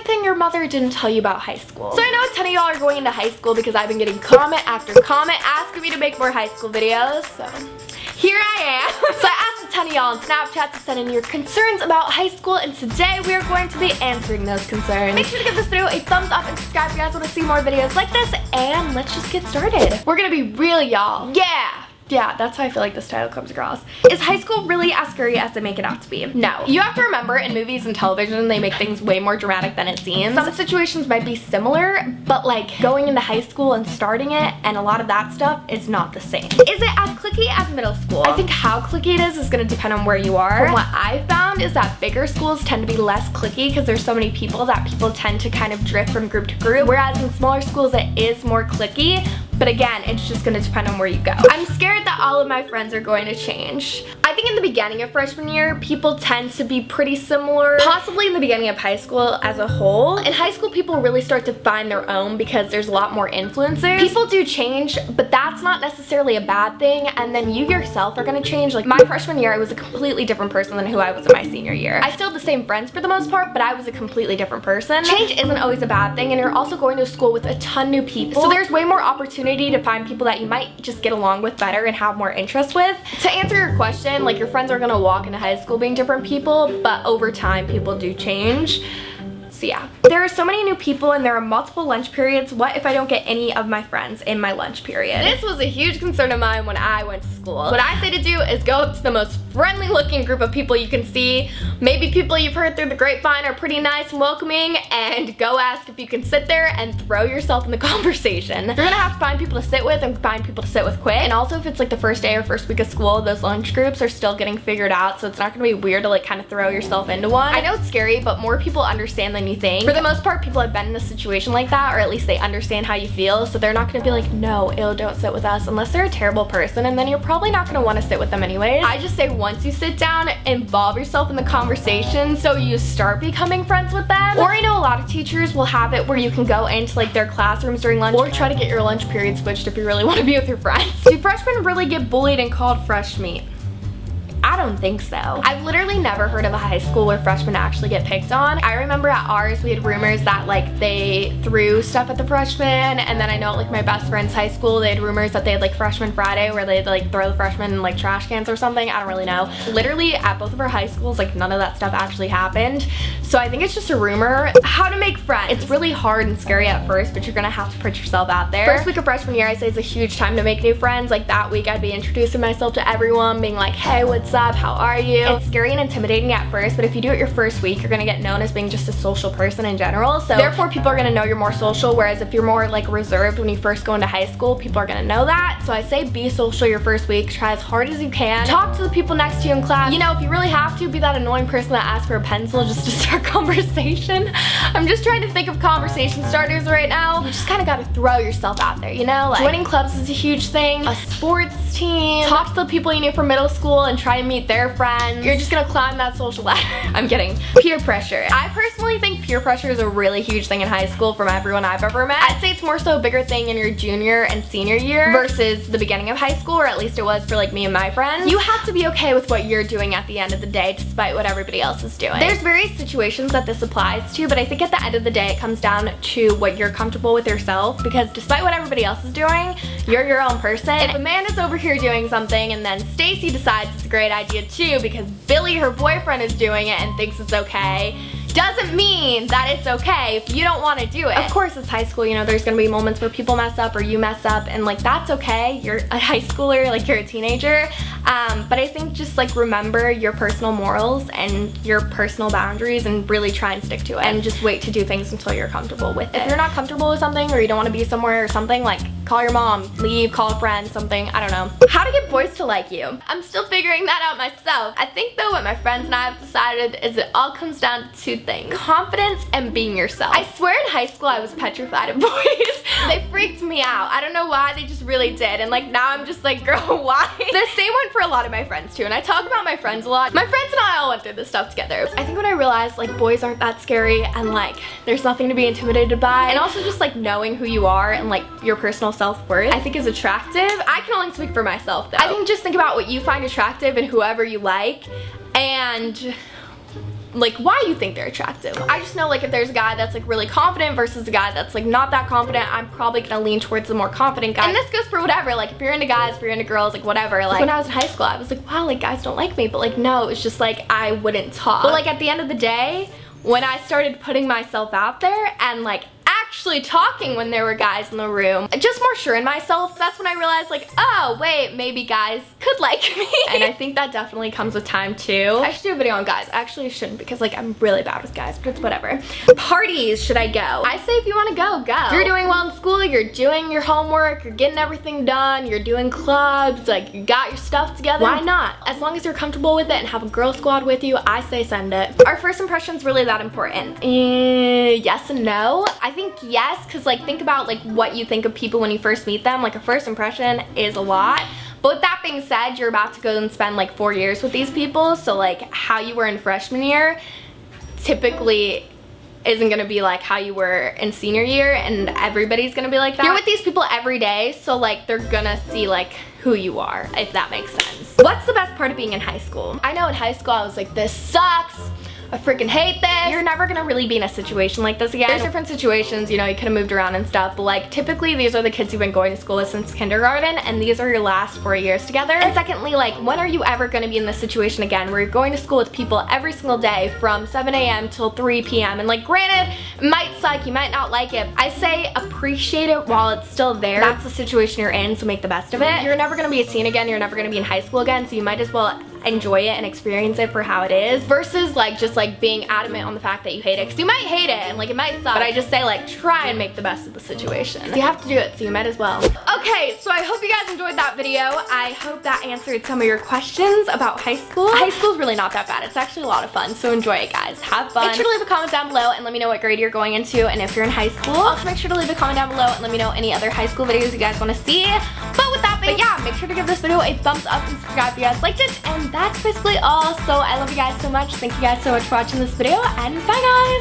everything your mother didn't tell you about high school. So I know a ton of y'all are going into high school because I've been getting comment after comment asking me to make more high school videos, so here I am. So I asked a ton of y'all on Snapchat to send in your concerns about high school, and today we are going to be answering those concerns. Make sure to give this video a thumbs up and subscribe if you guys want to see more videos like this, and let's just get started. We're gonna be real, y'all. Yeah, that's how I feel like this title comes across. Is high school really as scary as they make it out to be? No. You have to remember, in movies and television, they make things way more dramatic than it seems. Some situations might be similar, but like going into high school and starting it and a lot of that stuff is not the same. Is it as cliquey as middle school? I think how cliquey it is gonna depend on where you are. From what I found is that bigger schools tend to be less cliquey because there's so many people that people tend to kind of drift from group to group, whereas in smaller schools it is more cliquey. But again, it's just gonna depend on where you go. I'm scared that all of my friends are going to change. I think in the beginning of freshman year, people tend to be pretty similar, possibly in the beginning of high school as a whole. In high school, people really start to find their own because there's a lot more influencers. People do change, but that's not necessarily a bad thing, and then you yourself are gonna change. Like my freshman year, I was a completely different person than who I was in my senior year. I still had the same friends for the most part, but I was a completely different person. Change isn't always a bad thing, and you're also going to school with a ton of new people, so there's way more opportunity to find people that you might just get along with better and have more interest with. To answer your question, like your friends are gonna walk into high school being different people, but over time people do change. So yeah, there are so many new people and there are multiple lunch periods. What if I don't get any of my friends in my lunch period? This was a huge concern of mine when I went to school. What I say to do is go up to the most friendly looking group of people you can see. Maybe people you've heard through the grapevine are pretty nice and welcoming, and go ask if you can sit there and throw yourself in the conversation. You're gonna have to find people to sit with and find people to sit with quick. And also if it's like the first day or first week of school, those lunch groups are still getting figured out, so it's not gonna be weird to like kind of throw yourself into one. I know it's scary, but more people understand than you think. For the most part, people have been in a situation like that, or at least they understand how you feel, so they're not gonna be like, no, ew, don't sit with us, unless they're a terrible person, and then you're probably not gonna wanna sit with them anyways. I just say once you sit down, involve yourself in the conversation so you start becoming friends with them. Or I know a lot of teachers will have it where you can go into like their classrooms during lunch, or try to get your lunch period switched if you really wanna be with your friends. Do freshmen really get bullied and called fresh meat? I don't think so. I've literally never heard of a high school where freshmen actually get picked on. I remember at ours we had rumors that like they threw stuff at the freshmen, and then I know at like my best friend's high school they had rumors that they had like freshman Friday where they'd like throw the freshmen in like trash cans or something. I don't really know. Literally at both of our high schools like none of that stuff actually happened. So I think it's just a rumor. How to make friends. It's really hard and scary at first, but you're gonna have to put yourself out there. First week of freshman year I say is a huge time to make new friends. Like that week I'd be introducing myself to everyone, being like, hey, what's up? How are you? It's scary and intimidating at first, but if you do it your first week, you're gonna get known as being just a social person in general. So therefore people are gonna know you're more social, whereas if you're more like reserved when you first go into high school, people are gonna know that. So I say be social your first week, try as hard as you can. Talk to the people next to you in class. You know, if you really have to, be that annoying person that asks for a pencil just to start conversation. I'm just trying to think of conversation starters right now. You just kind of gotta throw yourself out there, you know? Like joining clubs is a huge thing. A sports team. Talk to the people you knew from middle school and try to meet their friends. You're just gonna climb that social ladder. I'm kidding. Peer pressure. I personally think peer pressure is a really huge thing in high school from everyone I've ever met. I'd say it's more so a bigger thing in your junior and senior year versus the beginning of high school, or at least it was for like me and my friends. You have to be okay with what you're doing at the end of the day despite what everybody else is doing. There's various situations that this applies to, but I think at the end of the day it comes down to what you're comfortable with yourself, because despite what everybody else is doing, you're your own person. If Amanda's over here doing something and then Stacy decides it's a great idea too because Billy, her boyfriend, is doing it and thinks it's okay, doesn't mean that it's okay if you don't want to do it. Of course it's high school, you know, there's gonna be moments where people mess up or you mess up, and like that's okay. You're a high schooler, like you're a teenager. But I think just like remember your personal morals and your personal boundaries and really try and stick to it, and just wait to do things until you're comfortable with it. If you're not comfortable with something or you don't want to be somewhere or something, like call your mom, leave, call a friend, something, I don't know. How to get boys to like you. I'm still figuring that out myself. I think though what my friends and I have decided is it all comes down to two things: confidence and being yourself. I swear in high school I was petrified of boys. They freaked me out. I don't know why, they just really did. And like now I'm just like, girl, why? The same went for a lot of my friends too, and I talk about my friends a lot. My friends and I all went through this stuff together. I think when I realized like boys aren't that scary and like there's nothing to be intimidated by, and also just like knowing who you are and like your personal self-worth, I think is attractive. I can only speak for myself though. I think just think about what you find attractive and whoever you like, and like why you think they're attractive. I just know like if there's a guy that's like really confident versus a guy that's like not that confident, I'm probably gonna lean towards the more confident guy. And this goes for whatever, like if you're into guys, if you're into girls, like whatever. Like when I was in high school, I was like, wow, like guys don't like me, but like no, it's just like I wouldn't talk. But like at the end of the day, when I started putting myself out there and like actually talking when there were guys in the room, just more sure in myself, that's when I realized like, oh wait, maybe guys could like me. And I think that definitely comes with time too. I should do a video on guys. Actually I shouldn't, because like I'm really bad with guys, but it's whatever. Parties, should I go? I say if you want to go, go. If you're doing well in school, you're doing your homework, you're getting everything done, you're doing clubs, like you got your stuff together, why not? As long as you're comfortable with it and have a girl squad with you, I say send it. Are first impressions really that important? Yes and no. I think yes, because like think about like what you think of people when you first meet them. Like a first impression is a lot. But with that being said, you're about to go and spend like 4 years with these people, so like how you were in freshman year typically isn't gonna be like how you were in senior year, and everybody's gonna be like that. You're with these people every day, so like they're gonna see like who you are, if that makes sense. What's the best part of being in high school? I know in high school I was like, this sucks, I freaking hate this. You're never gonna really be in a situation like this again. There's different situations, you know, you could have moved around and stuff, but like typically these are the kids you've been going to school with since kindergarten, and these are your last 4 years together. And secondly, like when are you ever gonna be in this situation again where you're going to school with people every single day from 7 a.m. till 3 p.m. and like granted, it might suck, you might not like it. I say appreciate it while it's still there. That's the situation you're in, so make the best of it. You're never gonna be a teen again, you're never gonna be in high school again, so you might as well enjoy it and experience it for how it is, versus like just like being adamant on the fact that you hate it, because you might hate it and like it might suck, but I just say like try and make the best of the situation. You have to do it, so you might as well. Okay, so I hope you guys enjoyed that video. I hope that answered some of your questions about high school. High school is really not that bad. It's actually a lot of fun, so enjoy it, guys. Have fun. Make sure to leave a comment down below and let me know what grade you're going into and if you're in high school. Also make sure to leave a comment down below and let me know any other high school videos you guys want to see. But with that being, yeah, make sure to give this video a thumbs up and subscribe if you guys liked it, and that's basically all. So I love you guys so much. Thank you guys so much for watching this video, and bye guys.